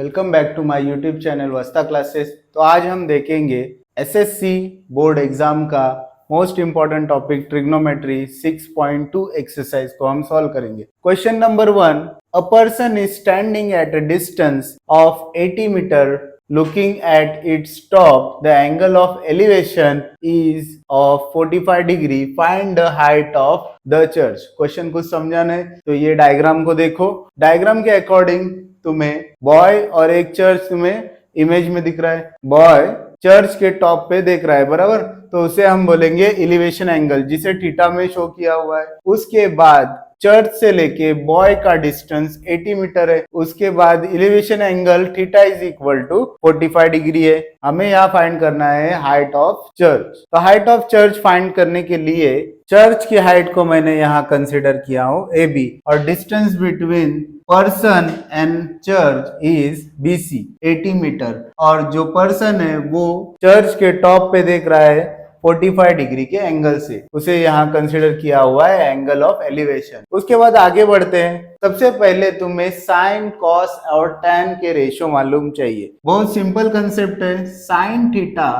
Welcome back to my YouTube channel Vasta classes. तो आज हम देखेंगे एसएससी बोर्ड एग्जाम का most important topic trigonometry 6.2 exercise को हम सॉल्व करेंगे। Question number 1, a person is standing at a distance of 80 metre looking at its top. The angle of elevation is of 45 degree. Find the height of the church. Question कुछ समझा नहीं तो ये diagram को देखो। Diagram के according तुम्हें boy और एक चर्च तुम्हें इमेज में दिख रहा है। बॉय चर्च के टॉप पे देख रहा है, बराबर, तो उसे हम बोलेंगे एलिवेशन एंगल, जिसे थीटा में शो किया हुआ है। उसके बाद चर्च से लेके बॉय का डिस्टेंस 80 मीटर है। उसके बाद elevation angle theta is equal to 45 degree है। हमें यहाँ फाइंड करना है हाइट ऑफ चर्च। तो हाइट ऑफ चर्च फाइंड करने के लिए चर्च की हाइट को मैंने यहाँ कंसिडर किया हूँ AB, और distance between person and church is BC 80 metre, और जो पर्सन है वो चर्च के टॉप पे देख रहा है 45 डिग्री के एंगल से, उसे यहाँ कंसिडर किया हुआ है एंगल ऑफ एलिवेशन। उसके बाद आगे बढ़ते हैं। सबसे पहले तुम्हें साइन, कॉस और टैन के रेशो मालूम चाहिए। बहुत सिंपल कंसेप्ट है। Sine theta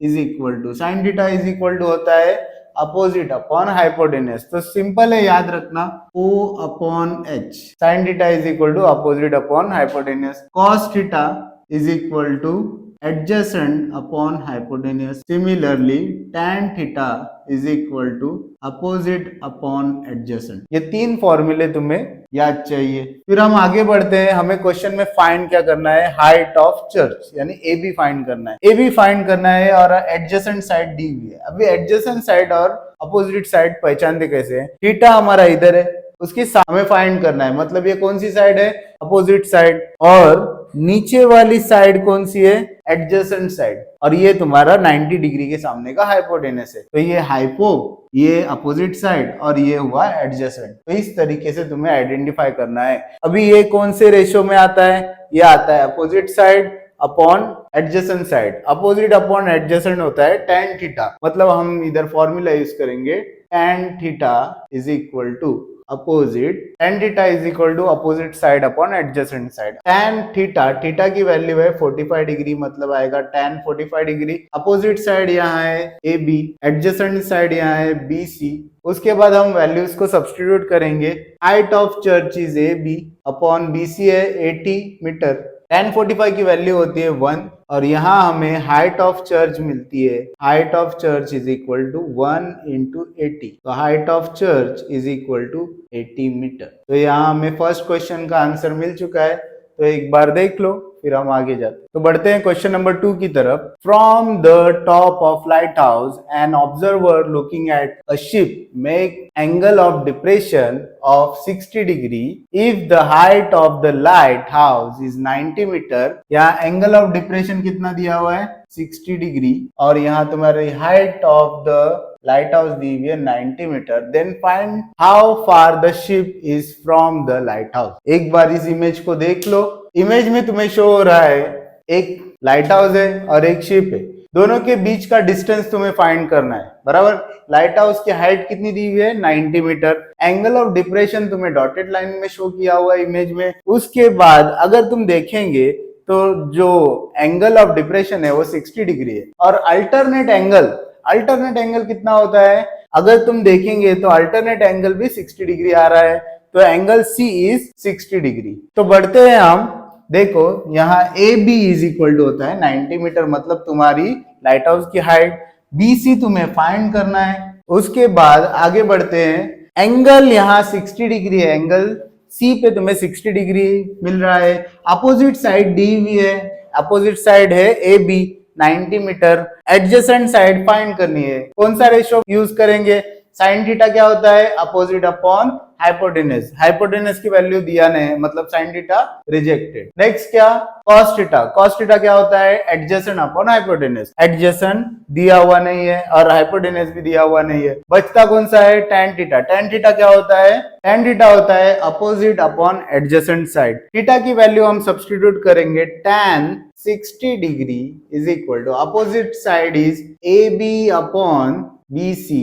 is equal to होता है अपोजिट अपॉन हाइपोटेनस। तो सिंपल है, याद रखना, O upon H। Sine theta is equal to opposite upon hypotenuse. Cos theta is equal to adjacent upon hypotenuse. Similarly, tan theta is equal to opposite upon adjacent. ये तीन फॉर्मूले तुम्हें याद चाहिए। फिर हम आगे बढ़ते हैं। हमें क्वेश्चन में फाइंड क्या करना है? हाइट ऑफ चर्च, यानी AB फाइंड करना है। AB फाइंड करना है और एडजेसेंट साइड दी हुई है। अभी एडजेसेंट साइड और अपोजिट साइड पहचानते कैसे हैं? थीटा हमारा इधर है, उसकी हमें फाइंड करना है, मतलब ये कौन सी साइड है? Opposite side. और नीचे वाली साइड कौन सी है? Adjacent side. और ये तुम्हारा 90 डिग्री के सामने का हाइपोटेनस है। तो ये हाइपो, ये अपोजिट साइड, और ये हुआ एडजेसेंट। तो इस तरीके से तुम्हें आइडेंटिफाई करना है। अभी ये कौन से रेशो में आता है? ये आता है opposite side upon adjacent side. Opposite upon adjacent होता है tan थीटा, मतलब हम इधर फॉर्मूला यूज करेंगे tan theta is equal to opposite, tan theta is equal to opposite side upon adjacent side. tan theta, theta की value है 45 degree, मतलब आएगा tan 45 डिग्री। अपोजिट साइड यहाँ है AB, एडजेसेंट साइड यहाँ है BC। उसके बाद हम वैल्यूज को सब्स्टिट्यूट करेंगे। Height of church is AB upon BC है 80 मीटर। tan 45 की वैल्यू होती है 1, और यहाँ हमें हाइट ऑफ चर्च मिलती है। Height of church is equal to 1 into 80। तो height of church is equal to 80 metre. तो यहाँ हमें फर्स्ट क्वेश्चन का आंसर मिल चुका है। तो एक बार देख लो, फिर हम आगे जाते। तो बढ़ते हैं क्वेश्चन नंबर 2 की तरफ। From the top of lighthouse an observer looking at a ship make angle of depression of 60 degree if the height of the lighthouse is 90 metre. यहाँ एंगल ऑफ डिप्रेशन कितना दिया हुआ है? 60 degree, और यहाँ तुम्हारी height of the lighthouse दी हुई है 90 metre. Then find how far the ship is from the lighthouse. एक बार इस इमेज को देख लो। इमेज में तुम्हें शो हो रहा है एक लाइट हाउस है और एक शिप है। दोनों के बीच का डिस्टेंस तुम्हें फाइंड करना है, बराबर। लाइट हाउस की हाइट कितनी दी हुई है? 90 मीटर। एंगल ऑफ डिप्रेशन तुम्हें डॉटेड लाइन में शो किया हुआ है इमेज में। उसके बाद अगर तुम देखेंगे तो जो एंगल ऑफ डिप्रेशन है वो 60 डिग्री है, और अल्टरनेट एंगल कितना होता है? अगर तुम देखेंगे तो अल्टरनेट एंगल भी 60 डिग्री आ रहा है। तो एंगल C इज 60 डिग्री। तो बढ़ते हैं हम। देखो यहाँ AB इज इक्वल टू होता है 90 मीटर, मतलब तुम्हारी लाइट हाउस की हाइट। BC तुम्हें फाइंड करना है। उसके बाद आगे बढ़ते हैं। एंगल यहाँ 60 डिग्री है, एंगल C पे तुम्हें 60 डिग्री मिल रहा है। अपोजिट साइड डी हुई है, अपोजिट साइड है AB 90 metre. Adjacent side find करनी है। कौन सा रेशो यूज करेंगे? साइन थीटा क्या होता है? Opposite upon hypotenuse. हाइपोटेनस की वैल्यू दिया नहीं, मतलब साइन थीटा रिजेक्टेड। नेक्स्ट क्या? Cos theta. कॉस थीटा क्या होता है? Adjacent upon hypotenuse. एडजेसेंट दिया हुआ नहीं है और हाइपोटेनस भी दिया हुआ नहीं है। बचता कौन सा है? tan theta. tan थीटा क्या होता है? tan थीटा होता है opposite upon adjacent side. Theta की वैल्यू हम सब्स्टिट्यूट करेंगे। tan 60 degree is equal to opposite side is AB upon BC।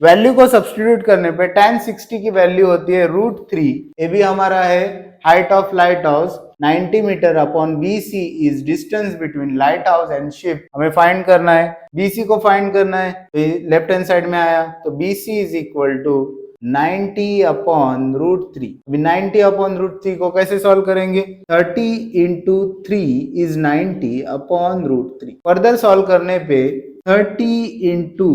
Value को सब्स्टिट्यूट करने पे tan 60 की वैल्यू होती है √3। AB हमारा है height of lighthouse, 90 metre upon BC is distance between lighthouse and ship. हमें फाइंड करना है, BC को फाइंड करना है, तो लेफ्ट हैंड साइड में आया तो BC is equal to 90 upon root 3। अभी 90 अपॉन रूट 3 को कैसे सॉल्व करेंगे? 30 into 3 is 90 upon root 3। Further solve करने पे 30 into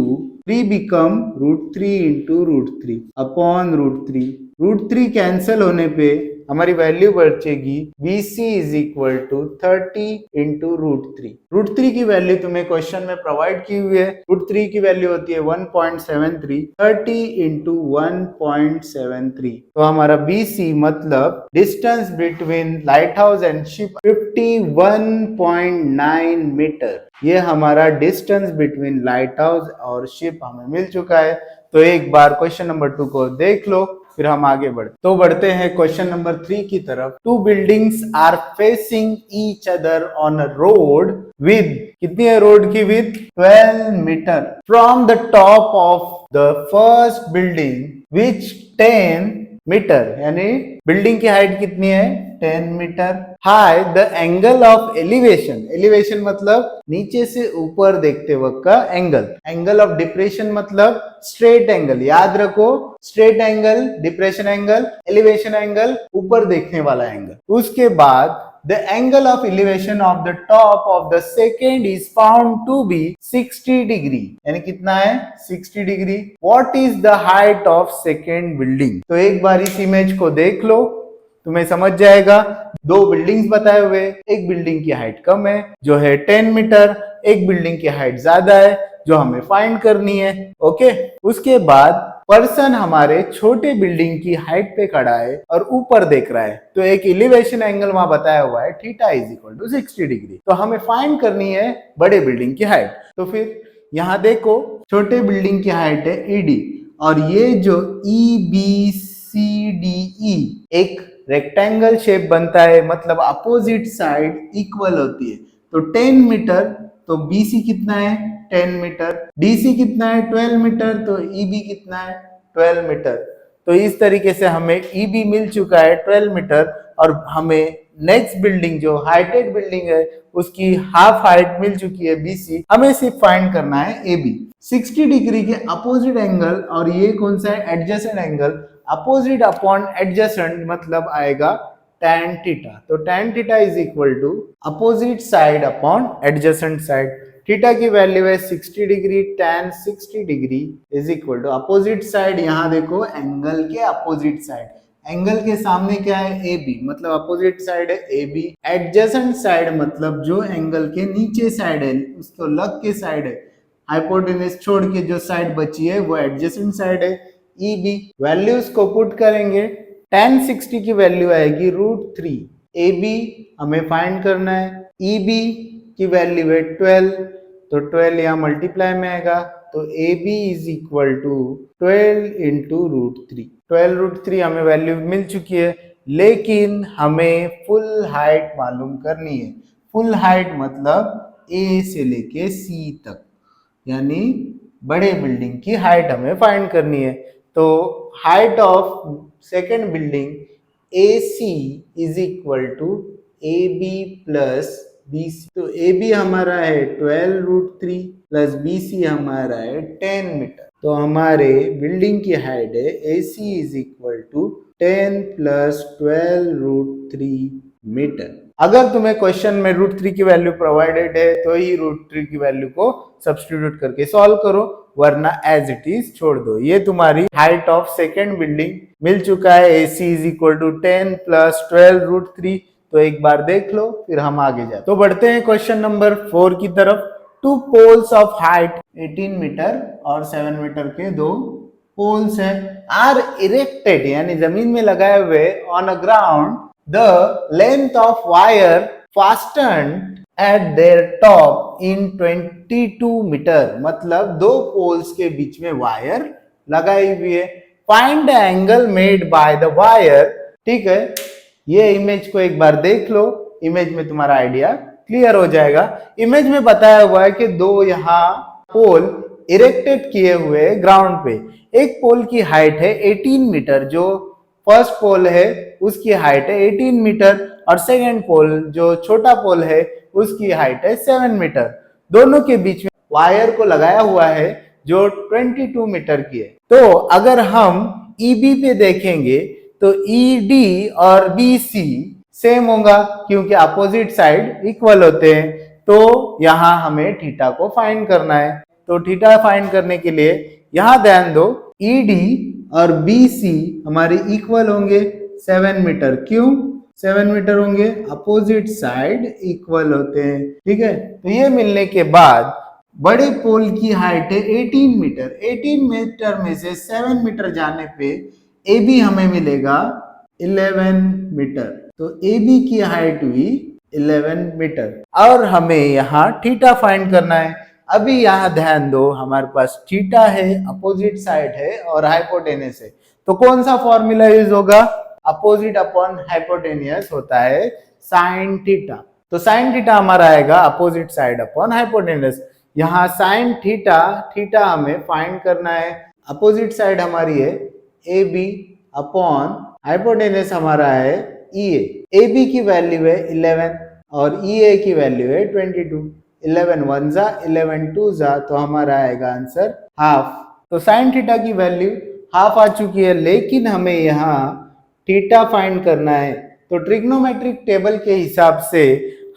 3 become root 3 into root 3 upon root 3। Root 3 cancel होने पे हमारी वैल्यू बचेगी BC is equal to 30 into root 3। Root 3 की वैल्यू तुम्हें क्वेश्चन में प्रोवाइड की हुई है। रूट 3 की वैल्यू होती है 1.73। 30 इंटू 1.73, तो हमारा BC मतलब distance between lighthouse and ship 51.9 metre. ये हमारा डिस्टेंस बिटवीन लाइट हाउस और शिप हमें मिल चुका है। तो एक बार क्वेश्चन नंबर 2 को देख लो, फिर हम आगे बढ़ते हैं क्वेश्चन नंबर 3 की तरफ। Two buildings are facing each other on a road width, कितनी है रोड की width? 12 metre. From the top of the first building which 10 metre, यानी बिल्डिंग की हाइट कितनी है? 10 metre. High the angle of elevation, elevation मतलब नीचे से ऊपर देखते वक्त का एंगल। एंगल ऑफ डिप्रेशन मतलब स्ट्रेट एंगल, याद रखो, straight angle, depression angle, elevation angle, ऊपर देखने वाला एंगल। उसके बाद the angle of elevation of the top of the second is found to be 60 degree, यानी कितना है? 60 degree. What is the height of second building? तो एक बार इस इमेज को देख लो, तुम्हें समझ जाएगा। दो बिल्डिंग्स बताए हुए, एक बिल्डिंग की हाइट कम है जो है 10 मीटर, एक बिल्डिंग की हाइट ज्यादा है जो हमें फाइंड करनी है। ओके, उसके बाद पर्सन हमारे छोटे बिल्डिंग की हाइट पे खड़ा है और ऊपर देख रहा है, तो एक एलिवेशन एंगल वहां बताया हुआ है theta is equal to 60 degree. तो हमें फाइंड करनी है बड़े बिल्डिंग की हाइट। तो फिर यहां देखो, छोटे बिल्डिंग की हाइट है ED, और ये जो EBCDE एक रेक्टेंगल शेप बनता है, मतलब अपोजिट साइड इक्वल होती है। तो 10 मीटर, तो BC कितना है? 10 मीटर। DC कितना है? 12 मीटर। तो EB कितना है? 12 मीटर। तो इस तरीके से हमें EB मिल चुका है 12 मीटर, और हमें नेक्स्ट बिल्डिंग जो हाइटेड बिल्डिंग है उसकी हाफ हाइट मिल चुकी है BC। हमें सिर्फ फाइंड करना है AB। 60 डिग्री के अपोजिट एंगल, और ये कौन सा है? Adjacent angle. Opposite upon adjacent मतलब आएगा tan थीटा। तो tan theta is equal to opposite side upon adjacent side. Theta की वैल्यू है 60 degree, tan 60 degree is equal to opposite side. यहां देखो, एंगल के अपोजिट साइड, एंगल के सामने क्या है? AB, मतलब अपोजिट साइड है AB। एडजेसेंट साइड मतलब जो एंगल के नीचे साइड है, उसको लग के साइड है, हाइपोटेन्यूज छोड़ के जो साइड बची है वो एडजेसेंट साइड है EB। वैल्यूज को पुट करेंगे, tan 60 की वैल्यू आएगी √3। AB हमें फाइंड करना है, EB की वैल्यू है 12, तो 12 यहाँ मल्टीप्लाई में आएगा, तो AB is equal to 12 into √3। 12 √3 हमें वैल्यू मिल चुकी है, लेकिन हमें फुल हाइट मालूम करनी है। फुल हाइट मतलब A से लेके C तक, यानी बड़े बिल्डिंग की हाइट हमें फाइंड करनी है। तो height of second building AC is equal to AB plus BC। तो AB हमारा है 12 √3 प्लस BC हमारा है 10 मीटर। तो हमारे बिल्डिंग की हाइट है AC is equal to 10 plus 12 √3 metre. अगर तुम्हें क्वेश्चन में √3 की वैल्यू प्रोवाइडेड है तो ही √3 की वैल्यू को सब्स्टिट्यूट करके सॉल्व करो, वरना एज इट इज छोड़ दो। ये तुम्हारी हाइट ऑफ सेकेंड बिल्डिंग मिल चुका है, AC is equal to 10 plus 12 √3। तो एक बार देख लो, फिर हम आगे जाते। तो बढ़ते हैं क्वेश्चन नंबर 4 की तरफ। Two poles of height 18 metre और 7 मीटर के दो पोल्स हैं, आर इरेक्टेड यानी जमीन में लगाए हुए on a ground. The length of wire fastened at their top in 22 metre, मतलब दो पोल्स के बीच में वायर लगाई हुई है। Find the angle made by the wire. ठीक है, ये इमेज को एक बार देख लो, इमेज में तुम्हारा आइडिया क्लियर हो जाएगा। इमेज में बताया हुआ है कि दो यहाँ पोल इरेक्टेड किए हुए ग्राउंड पे। एक पोल की हाइट है 18 मीटर, जो फर्स्ट पोल है उसकी हाइट है 18 मीटर, और सेकेंड पोल जो छोटा पोल है उसकी हाइट है 7 मीटर। दोनों के बीच में वायर को लगाया हुआ है जो 22 मीटर की है। तो अगर हम EB पे देखेंगे तो ED और BC सेम होगा क्योंकि अपोजिट साइड इक्वल होते हैं। तो यहां हमें थीटा को फाइंड करना है। तो थीटा फाइंड करने के लिए यहां ध्यान दो, ED और BC हमारे इक्वल होंगे 7 मीटर। क्यों 7 मीटर होंगे? अपोजिट साइड इक्वल होते हैं। ठीक है, तो ये मिलने के बाद बड़े पोल की हाइट है 18 मीटर। 18 मीटर में से 7 मीटर जाने पे AB हमें मिलेगा 11 मीटर। तो AB की हाइट हुई 11 मीटर और हमें यहाँ थीटा फाइंड करना है। अभी यहाँ ध्यान दो, हमारे पास थीटा है, अपोजिट साइड है और हाइपोटेनस है। तो कौन सा फॉर्मूला यूज होगा? अपोजिट अपॉन हाइपोटेनियस होता है साइन थीटा। तो साइन थीटा हमारा आएगा अपोजिट साइड अपॉन हाइपोटेनस। यहाँ साइन थीटा, थीटा हमें फाइंड करना है। अपोजिट साइड हमारी है AB अपॉन हाइपोटेनस हमारा है EA। AB की वैल्यू है 11 और EA की वैल्यू है 22। 11 वन जा 11 टू जा, तो हमारा आएगा आंसर हाफ। तो साइन थीटा की वैल्यू हाफ आ चुकी है, लेकिन हमें यहाँ थीटा फाइंड करना है। तो ट्रिग्नोमेट्रिक टेबल के हिसाब से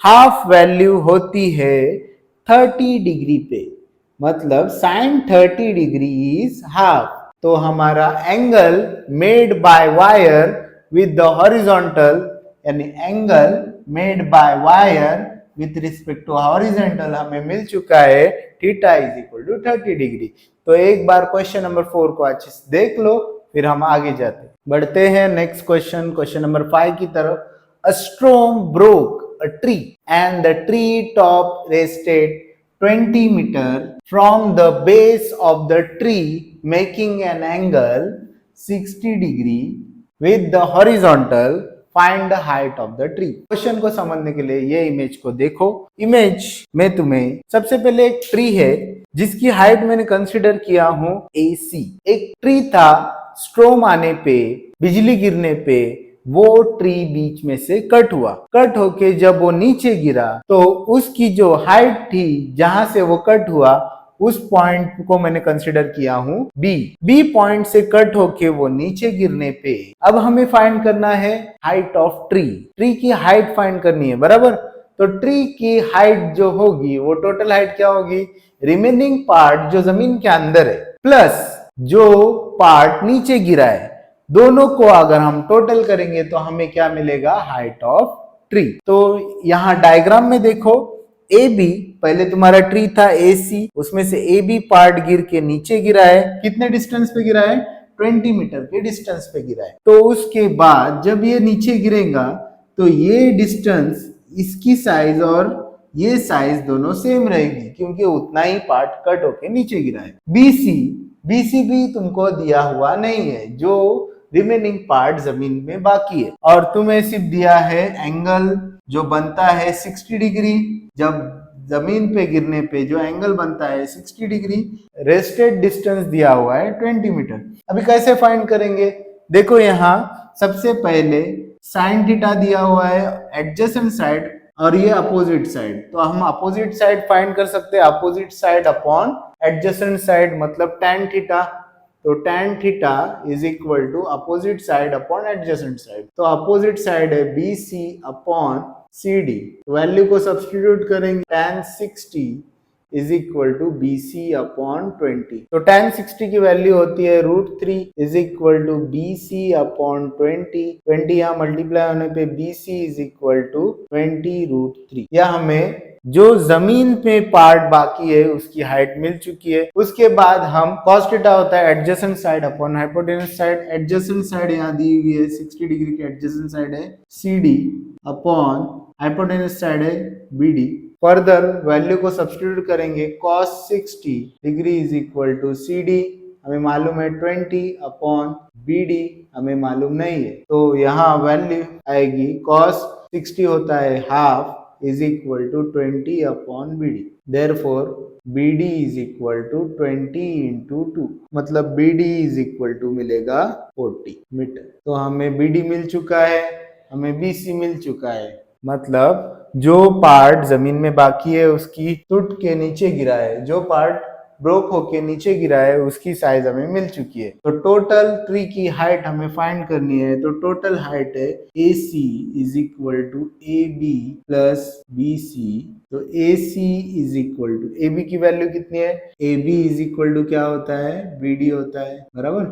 हाफ वैल्यू होती है 30 डिग्री पे, मतलब साइन 30 डिग्री इज हाफ। तो हमारा angle made by wire with the horizontal, यानी angle made by wire with respect to horizontal हमें मिल चुका है theta is equal to 30 degree. तो एक बार क्वेश्चन नंबर 4 को अच्छे से देख लो, फिर हम आगे जाते बढ़ते हैं नेक्स्ट क्वेश्चन, क्वेश्चन नंबर 5 की तरफ। अ storm broke a tree and the tree top rested 20 meter from the base of the tree making an angle 60 degree with the horizontal. Find the height of the tree. Question को समझने के लिए ये image को देखो। Image में तुम्हें सबसे पहले एक ट्री है जिसकी हाइट मैंने कंसीडर किया हूं AC। एक ट्री था, स्ट्रोम आने पे, बिजली गिरने पे वो ट्री बीच में से कट हुआ। कट होके जब वो नीचे गिरा तो उसकी जो हाइट थी जहां से वो कट हुआ उस पॉइंट को मैंने कंसिडर किया हूं बी पॉइंट से कट होके वो नीचे गिरने पे अब हमें फाइंड करना है हाइट ऑफ ट्री। ट्री की हाइट फाइंड करनी है, बराबर। तो ट्री की हाइट जो होगी वो टोटल हाइट क्या होगी? रिमेनिंग पार्ट जो जमीन के अंदर है प्लस जो पार्ट नीचे गिरा है, दोनों को अगर हम टोटल करेंगे तो हमें क्या मिलेगा? Height of tree. तो यहां डायग्राम में देखो, AB पहले तुम्हारा ट्री था AC, उसमें से AB पार्ट गिर के नीचे गिरा है। कितने डिस्टेंस पे गिरा है? 20 मीटर के डिस्टेंस पे गिरा है। तो उसके बाद जब ये नीचे गिरेगा तो ये डिस्टेंस, इसकी साइज और ये साइज दोनों सेम रहेगी क्योंकि उतना ही पार्ट कट होके नीचे गिरा है। BC भी तुमको दिया हुआ नहीं है, जो रिमेनिंग पार्ट जमीन में बाकी है। और तुम्हें सिर्फ दिया है एंगल जो बनता है 60 डिग्री। जब जमीन पे गिरने पे जो एंगल बनता है 60 डिग्री, रेस्टेड डिस्टेंस दिया हुआ है 20 मीटर। अभी कैसे फाइंड करेंगे? देखो यहाँ सबसे पहले साइन थीटा दिया हुआ है एडजेसेंट साइड और ये अपोजिट साइड। तो हम अपोजिट साइड फाइंड कर सकते हैं, opposite side upon adjacent side, मतलब tan थीटा। तो tan theta is equal to opposite side upon adjacent side. तो अपोजिट साइड है BC अपॉन CD। वैल्यू को सब्स्टिट्यूट करेंगे, tan 60 is equal to BC upon 20। तो tan 60 की value होती है √3 is equal to BC upon 20। यहाँ मल्टीप्लाई होने पे BC इज इक्वल टू 20√3। या हमें जो जमीन पे पार्ट बाकी है उसकी हाइट मिल चुकी है। उसके बाद हम cos थीटा होता है adjacent side upon hypotenuse side. Adjacent side यहाँ दी हुई है 60 डिग्री की एडजेसेंट साइड है CD अपॉन हाइपोटेनस साइड है BD। फर्दर वैल्यू को सब्स्टिट्यूट करेंगे, cos 60 degree is equal to CD हमें मालूम है 20 अपॉन BD हमें मालूम नहीं है। तो यहाँ वैल्यू आएगी cos 60 होता है half is equal to 20 upon BD. Therefore, BD is equal to 20 into 2. मतलब BD is equal to मिलेगा 40 मीटर। तो हमें BD मिल चुका है हमें BC मिल चुका है। मतलब जो पार्ट जमीन में बाकी है उसकी टूट के नीचे गिरा है, जो पार्ट ब्रोक होके नीचे गिरा है उसकी साइज हमें मिल चुकी है। तो टोटल ट्री की हाइट हमें फाइंड करनी है। तो टोटल हाइट है AC is equal to AB plus BC। तो AC is equal to, AB की वैल्यू कितनी है? AB इज इक्वल टू क्या होता है? BD होता है, बराबर।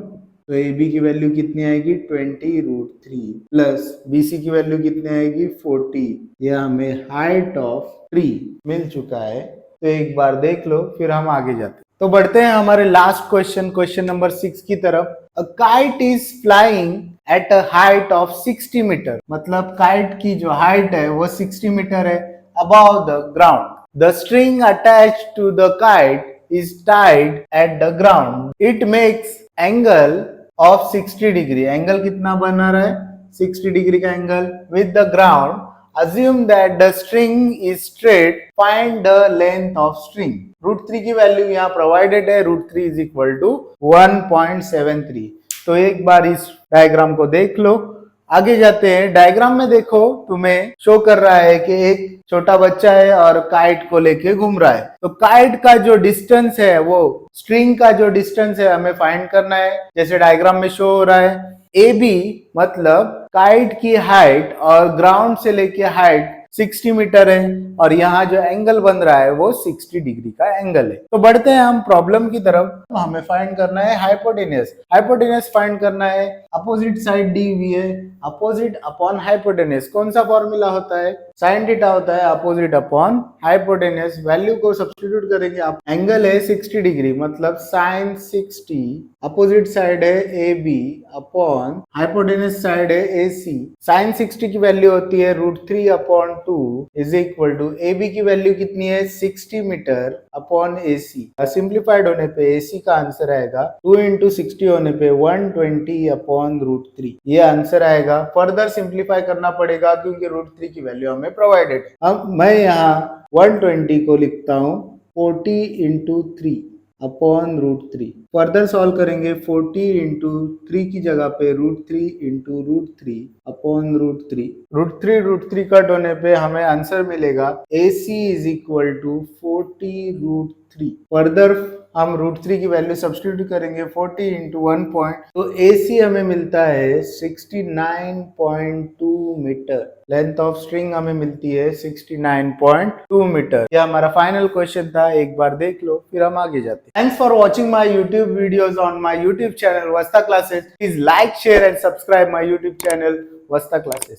तो AB की वैल्यू कितनी आएगी? 20√3 प्लस BC की वैल्यू कितनी आएगी? 40। यह हमें हाइट ऑफ ट्री मिल चुका है। तो एक बार देख लो, फिर हम आगे जाते हैं। तो बढ़ते हैं हमारे लास्ट क्वेश्चन, क्वेश्चन नंबर 6 की तरफ। A kite is flying at a height of 60 metre. मतलब काइट की जो हाइट है वो 60 मीटर है above the ground. The string attached to the kite is tied at the ground. It makes angle of 60 degree. Angle कितना बना रहा है? 60 डिग्री का angle with the ground. Assume that the string is straight. Find the length of string. √3 की value यहाँ provided है। √3 is equal to 1.73। तो एक बार इस डायग्राम को देख लो। आगे जाते हैं। डायग्राम में देखो, तुम्हें शो कर रहा है कि एक छोटा बच्चा है और काइट को लेके घूम रहा है। तो काइट का जो डिस्टेंस है, वो स्ट्रिंग का जो डिस्टेंस है हमें फाइंड करना है, जैसे डायग्राम में शो हो रहा है। AB मतलब काइट की हाइट और ग्राउंड से लेके हाइट 60 मीटर है और यहाँ जो एंगल बन रहा है वो 60 डिग्री का एंगल है। तो बढ़ते हैं हम प्रॉब्लम की तरफ। हमें फाइंड करना है हाइपोटेनस। हाइपोटेनस फाइंड करना है। अपोजिट साइड दी हुई है, अपोजिट अपॉन हाइपोटेनस। कौन सा फॉर्मूला होता है? साइन थीटा होता है, अपोजिट अपॉन हाइपोटेनस। वैल्यू को सब्स्टिट्यूट करेंगे। आप एंगल है 60 डिग्री, मतलब साइन 60, अपोजिट साइड है AB अपॉन हाइपोटेनस साइड है AC। साइन 60 की वैल्यू होती है √3 upon 2 is equal to AB की वैल्यू कितनी है? 60 मीटर अपॉन AC। सिंप्लीफाइड होने पे AC का आंसर आएगा 2 इंटू 60 होने पे 120 अपॉन √3। ये आंसर आएगा। फर्दर सिंप्लीफाई करना पड़ेगा क्योंकि √3 की वैल्यू हमें प्रोवाइडेड है। अब मैं यहाँ 120 को लिखता हूँ 40 इंटू 3 अपॉन √3। फर्दर सॉल्व करेंगे। 40 इंटू 3 की जगह पे √3 इंटू √3 अपॉन √3। √3 कट होने पे हमें आंसर मिलेगा AC is equal to 40√3। Further हम √3 की वैल्यू सब्स्टिट्यूट करेंगे। 40 इंटू 1 पॉइंट, तो AC हमें मिलता है 69.2 मीटर। लेंथ ऑफ स्ट्रिंग हमें मिलती है 69.2 मीटर। यह हमारा फाइनल क्वेश्चन था। एक बार देख लो, फिर हम आगे जाते हैं। Thanks for watching my YouTube videos on my YouTube channel Vasta classes. Please like, share and subscribe my YouTube channel Vasta classes.